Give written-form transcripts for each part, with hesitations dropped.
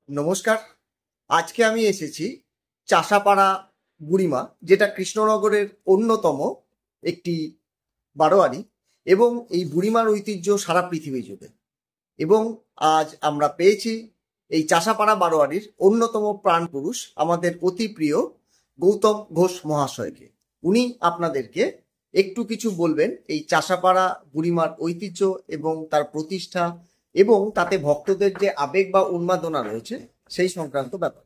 নমস্কার। আজকে আমি এসেছি চাষাপাড়া বুড়িমা, যেটা কৃষ্ণনগরের অন্যতম একটি বারোয়ারি, এবং এই বুড়িমার ঐতিহ্য সারা পৃথিবী জুড়ে। এবং আজ আমরা পেয়েছি এই চাষাপাড়া বারোয়ারির অন্যতম প্রাণপুরুষ, আমাদের অতি প্রিয় গৌতম ঘোষ মহাশয়কে। উনি আপনাদেরকে একটু কিছু বলবেন এই চাষাপাড়া বুড়িমার ঐতিহ্য এবং তার প্রতিষ্ঠা এবং তাতে ভক্তদের যে আবেগ বা উন্মাদনা রয়েছে সেই সংক্রান্ত ব্যাপার।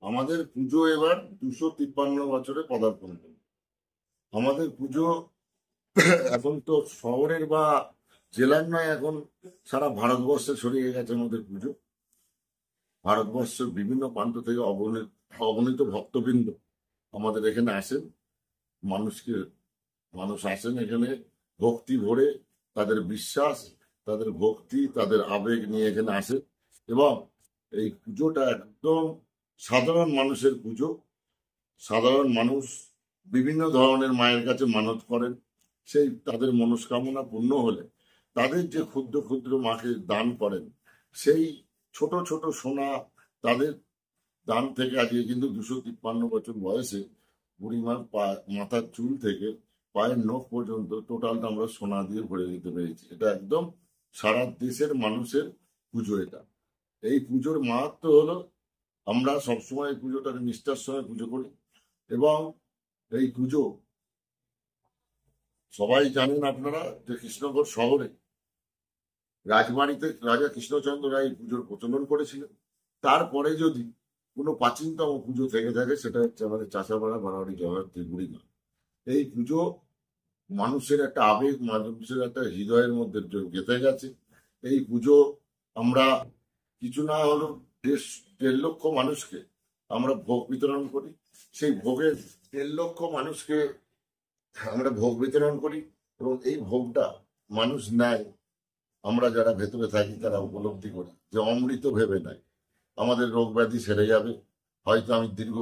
আমাদের পুজো এবার 253 বছরে পদার্পণ করবে। আমাদের পুজো এখন তো শহরের বা জেলার নয়, এখন সারা ভারতবর্ষে ছড়িয়ে গেছে আমাদের পুজো। ভারতবর্ষের বিভিন্ন প্রান্ত থেকে অগণিত ভক্তবৃন্দ আমাদের এখানে আসেন। মানুষ আসেন এখানে ভক্তি ভরে, তাদের বিশ্বাস, তাদের ভক্তি, তাদের আবেগ নিয়ে এখানে আসে। এবং এই পুজোটা একদম সাধারণ মানুষের পুজো। সাধারণ মানুষ বিভিন্ন ধরনের মায়ের কাছে মানত করেন, সেই তাদের মনস্কামনা পূর্ণ হলে তাদের যে ক্ষুদ্র ক্ষুদ্র মাকে দান করেন, সেই ছোট ছোট সোনা তাদের দান থেকে আজকে কিন্তু 253 বছর বয়সে বুড়িমার মাথার চুল থেকে পায়ের নখ পর্যন্ত টোটালটা আমরা সোনা দিয়ে ভরে দিতে পেরেছি। এটা একদম সারা দেশের মানুষের পুজো। এটা এই পুজোর মাহাত্ম্য হলো, আমরা সবসময় এই পুজোটাকে নিষ্ঠার সঙ্গে পুজো করি। এবং এই পুজো সবাই জানেন আপনারা যে কৃষ্ণনগর শহরে রাজবাড়িতে রাজা কৃষ্ণচন্দ্র রায় পুজোর প্রচলন করেছিলেন। তারপরে যদি কোনো প্রাচীনতম পুজো থেকে থাকে, সেটা হচ্ছে আমাদের চাষাপাড়া বারোয়ারি জগদ্ধাত্রী বুড়িমা। এই পুজো মানুষের একটা আবেগ, মানুষের একটা হৃদয়ের মধ্যে গেঁথে গেছে। এই পুজো আমরা কিছু না হলো 1.5 লক্ষ মানুষকে আমরা ভোগ বিতরণ করি। সেই ভোগের 1.5 লক্ষ মানুষকে আমরা ভোগ বিতরণ করি, এবং এই ভোগটা মানুষ নেয়। আমরা যারা ভেতরে থাকি তারা উপলব্ধি করি যে অমৃত ভেবে নেয়, আমাদের রোগ ব্যাধি সেরে যাবে। হয়তো আমি দীর্ঘ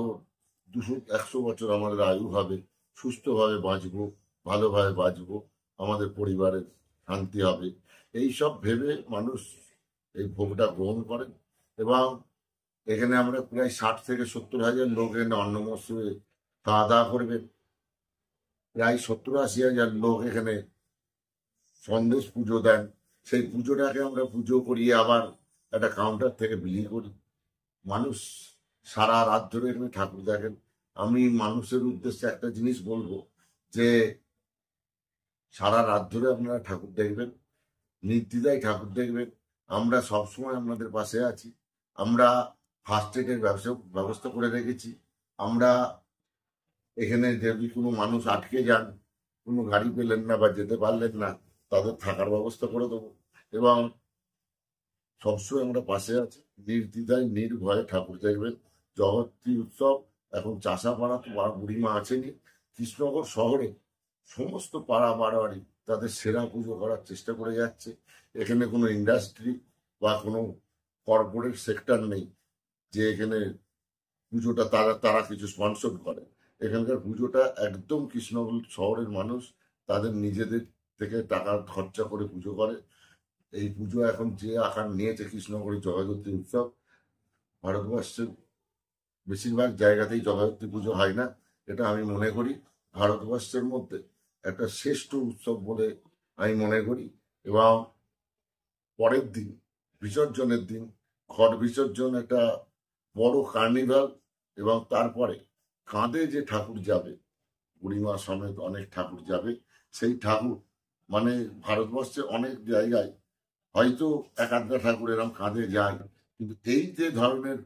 200-100 বছর আমাদের আয়ু হবে, সুস্থভাবে বাঁচবো, ভালোভাবে বাঁচবো, আমাদের পরিবারের শান্তি হবে, এই সব ভেবে মানুষ এই ভোগটা গ্রহণ করেন। এবং এখানে আমরা প্রায় 60 থেকে 70 হাজার লোক এখানে অন্নমস্যে খাওয়া দাওয়া করবেন। প্রায় 70-80 হাজার লোক এখানে সন্দেশ পুজো দেন। সেই পুজোটাকে আমরা পুজো করিয়ে আবার একটা কাউন্টার থেকে বিলি করি। মানুষ সারা রাত ধরে এখানে ঠাকুর দেখেন। আমি মানুষের উদ্দেশ্যে একটা জিনিস বলবো, যে সারা রাত ধরে আপনারা ঠাকুর দেখবেন, নির্দ্বিধায় ঠাকুর দেখবেন। আমরা সবসময় আপনাদের পাশে আছি। আমরা ফার্স্ট এডের ব্যবস্থা করে রেখেছি। আমরা এখানে যদি কোনো মানুষ আটকে যান, কোনো গাড়ি পেলেন না বা যেতে পারলেন না, তাদের থাকার ব্যবস্থা করে দেবো। এবং সবসময় আমরা পাশে আছি। নির্দ্বিধায় নির্ভয়ে ঠাকুর দেখবেন। জগদ্ধাত্রী উৎসব এখন চাষাপাড়া তো বুড়িমা আছেনই, কৃষ্ণনগর শহরে সমস্ত পাড়া বাড়োয়ারি তাদের সেরা পুজো করার চেষ্টা করে যাচ্ছে। এখানে কোনো ইন্ডাস্ট্রি বা কোনো কর্পোরেট সেক্টর নেই যে এখানে পুজোটা তারা কিছু স্পন্সর করে। এখানকার পুজোটা একদম কৃষ্ণনগর শহরের মানুষ তাদের নিজেদের থেকে টাকা খরচা করে পুজো করে। এই পুজো এখন যে আকার নিয়েছে কৃষ্ণনগরের জগদ্ধাত্রী উৎসব, ভারতবর্ষের বেশিরভাগ জায়গাতেই জগদ্ধাত্রী পুজো হয় না। এটা আমি মনে করি ভারতবর্ষের মধ্যে একটা শ্রেষ্ঠ উৎসব বলে আমি মনে করি। এবং পরের দিন, বিসর্জনের দিন, ঘট বিসর্জন একটা বড় কার্নিভাল। এবং তারপরে কাঁধে যে ঠাকুর যাবে, বুড়িমা সমেত অনেক ঠাকুর যাবে। সেই ঠাকুর মানে ভারতবর্ষে অনেক জায়গায় হয়তো 1-8 ঠাকুর এরকম কাঁধে যায়, কিন্তু এই যে ধরনের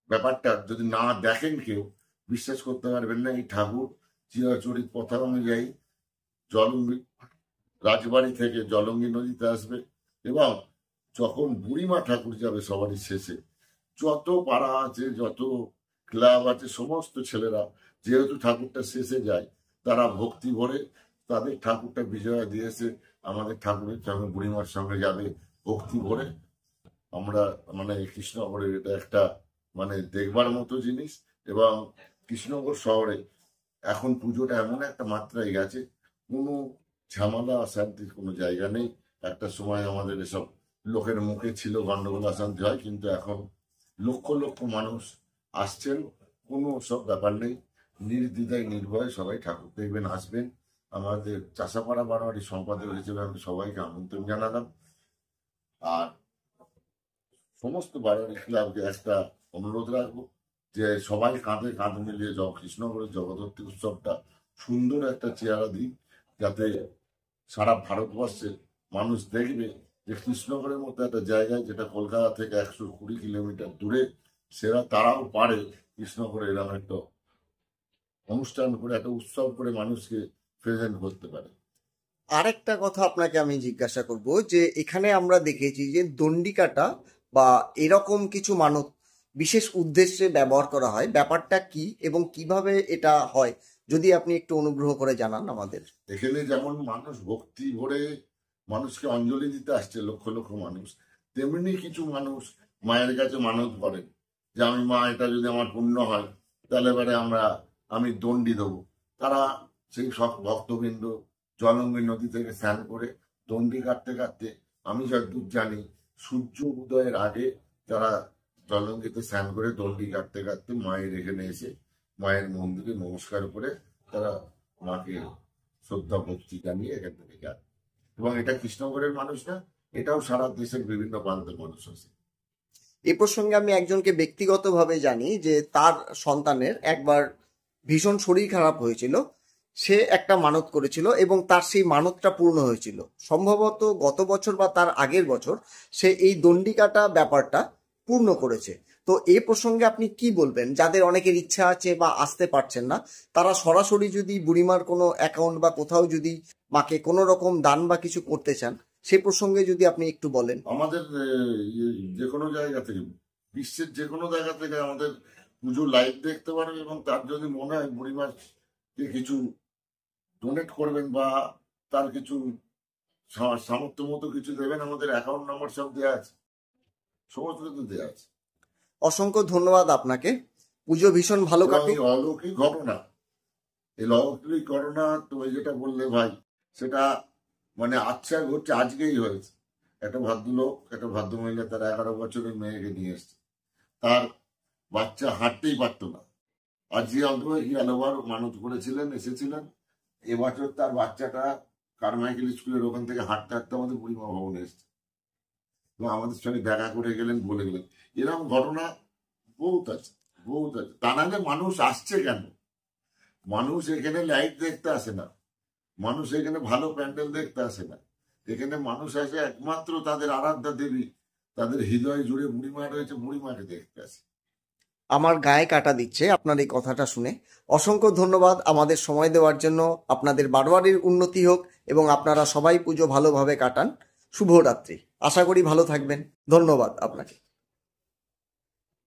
ব্যাপারটা যদি না দেখেন কেউ বিশ্বাস করতে পারবেন না। এই ঠাকুর চিরাচরিত কথা অনুযায়ী জলঙ্গি রাজবাড়ি থেকে জলঙ্গি নদীতে আসবে। এবং যখন বুড়িমা ঠাকুর যাবে সবারই শেষে, যত পাড়া আছে, যত ক্লাব আছে, সমস্ত ছেলেরা যেহেতু ঠাকুরটা শেষে যায়, তারা ভক্তি ভরে তাদের ঠাকুরটা বিজয়া দিয়েছে, আমাদের ঠাকুরের সঙ্গে বুড়িমার সঙ্গে যাবে ভক্তি ভরে। আমরা মানে কৃষ্ণনগরের এটা একটা মানে দেখবার মতো জিনিস। এবং কৃষ্ণনগর শহরে এখন পুজোটা এমন একটা মাত্রায় গেছে, কোনো ঝামেলা অশান্তির কোনো জায়গা নেই। একটা সময় আমাদের এসব লোকের মুখে ছিল গন্ডগোল অশান্তি হয়, কিন্তু এখন লক্ষ লক্ষ মানুষ আসছেন, কোনো সব ব্যাপার নেই, নির্দ্বিধায় নির্ভয়ে সবাই ঠাকুর দেখবেন, আসবেন। আমাদের চাষাপাড়া বারোয়ারি সম্পাদক হিসেবে আমি সবাইকে আমন্ত্রণ জানালাম। আর সমস্ত বারোয়ারি ক্লাবকে একটা অনুরোধ রাখবো যে সবাই কাঁধে কাঁধ মিলিয়ে কৃষ্ণগড়ের জগদ্ধাত্রী উৎসবটা সুন্দর একটা চেহারা দিই, যাতে সারা ভারতবর্ষের মানুষ দেখবে যে কৃষ্ণগড়ের মতো একটা জায়গায়, যেটা কলকাতা থেকে 120 কিলোমিটার দূরে, তারাও পারে কৃষ্ণগড়ে এরকম একটা অনুষ্ঠান করে, একটা উৎসব করে মানুষকে প্রেজেন্ট করতে পারে। আরেকটা কথা আপনাকে আমি জিজ্ঞাসা করব, যে এখানে আমরা দেখেছি যে দণ্ডিকাটা বা এরকম কিছু মানত বিশেষ উদ্দেশ্যে ব্যবহার করা হয়, ব্যাপারটা কি এবং কিভাবে এটা হয়, যদি আপনি একটু অনুগ্রহ করে জানান আমাদের। এখানে যেমন মানুষ ভক্তি ভরে মানুষকে অঞ্জলি দিতে আসছে লক্ষ লক্ষ মানুষ, তেমনি কিছু মানুষ মায়ের কাছে মানত করেন যে আমি মা, এটা যদি আমার পুণ্য হয় তাহলে এবারে আমি দণ্ডি দেবো। তারা সেই সব ভক্তবৃন্দ জলঙ্গি নদী থেকে স্নান করে দণ্ডি কাটতে কাটতে, আমি যতদূর জানি সূর্য উদয়ের আগে তারা জলঙ্গিতে স্নান করে দণ্ডি কাটতে কাটতে মায়ের এখানে এসে মায়ের মন্দিরে নমস্কার করে তারা মাকে শ্রদ্ধা ভক্তি জানিয়ে এখান থেকে যান। এবং এটা কৃষ্ণগড়ের মানুষ না, এটাও সারা দেশের বিভিন্ন প্রান্তের মানুষ আছে। এ প্রসঙ্গে আমি একজনকে ব্যক্তিগতভাবে জানি যে তার সন্তানের একবার ভীষণ শরীর খারাপ হয়েছিল, সে একটা মানত করেছিল এবং তার সেই মানতটা পূর্ণ হয়েছিল। সম্ভবত গত বছর বা তার আগের বছর সে এই দণ্ডিকাটা ব্যাপারটা পূর্ণ করেছে। তো এই প্রসঙ্গে আপনি কি বলবেন, যাদের অনেকের ইচ্ছা আছে বা আসতে পারছেন না, তারা সরাসরি যদি বুড়িমার কোনো অ্যাকাউন্ট বা কোথাও যদি মাকে কোনো রকম দান বা কিছু করতে চান, সে প্রসঙ্গে যদি আপনি একটু বলেন। আমাদের যে কোনো জায়গা থেকে, বিশ্বের যে কোনো জায়গা থেকে আমাদের পুজো লাইভ দেখতে পারবে, এবং তার যদি মনে হয় বুড়িমাকে কিছু ডোনেট করবেন বা তার কিছু সামর্থ্য মতো কিছু দেবেন, আমাদের অ্যাকাউন্ট নাম্বার সব দেওয়া আছে, সমস্ত কিছু দেওয়া আছে। অসংখ্য ধন্যবাদ আপনাকে। পুজো ভীষণ ভালো কাটুক। অলৌকিক ঘটনা, এই অলৌকিক ঘটনা তুমি যেটা বললে ভাই, সেটা মানে আচ্ছা ঘটছে, আজকেই হয়েছে। একটা ভদ্রলোক, একটা ভদ্রমহিলা তার 11 বছরের মেয়েকে নিয়ে এসছে, তার বাচ্চা হাঁটতেই পারতো না। আজকে আলোবার মানত করেছিলেন, এসেছিলেন। এবছর তার বাচ্চাটা কারমাইকেল স্কুলের ওখান থেকে হাঁটতে হাঁটতে আমাদের বুড়িমা ভবনে এসছে এবং আমাদের সঙ্গে দেখা করে গেলেন, বলে গেলেন। এরকম ঘটনা বহুত আছে, বহুত আছে। তা নাহলে মানুষ আসছে কেন? মানুষ এখানে লাইট দেখতে আসে না, মানুষ এখানে ভালো প্যান্ডেল দেখতে আসে না, এখানে মানুষ আসে একমাত্র তাদের আরাধ্যা দেবী, তাদের হৃদয় জুড়ে বুড়িমা রয়েছে, বুড়িমাকে দেখতে আসে। আমার গায়ে কাটা দিচ্ছে আপনার এই কথাটা শুনে। অসংখ্য ধন্যবাদ আমাদের সময় দেওয়ার জন্য। আপনাদের বারোয়ারির উন্নতি হোক এবং আপনারা সবাই পুজো ভালোভাবে কাটান। শুভরাত্রি। আশা করি ভালো থাকবেন। ধন্যবাদ আপনাকে।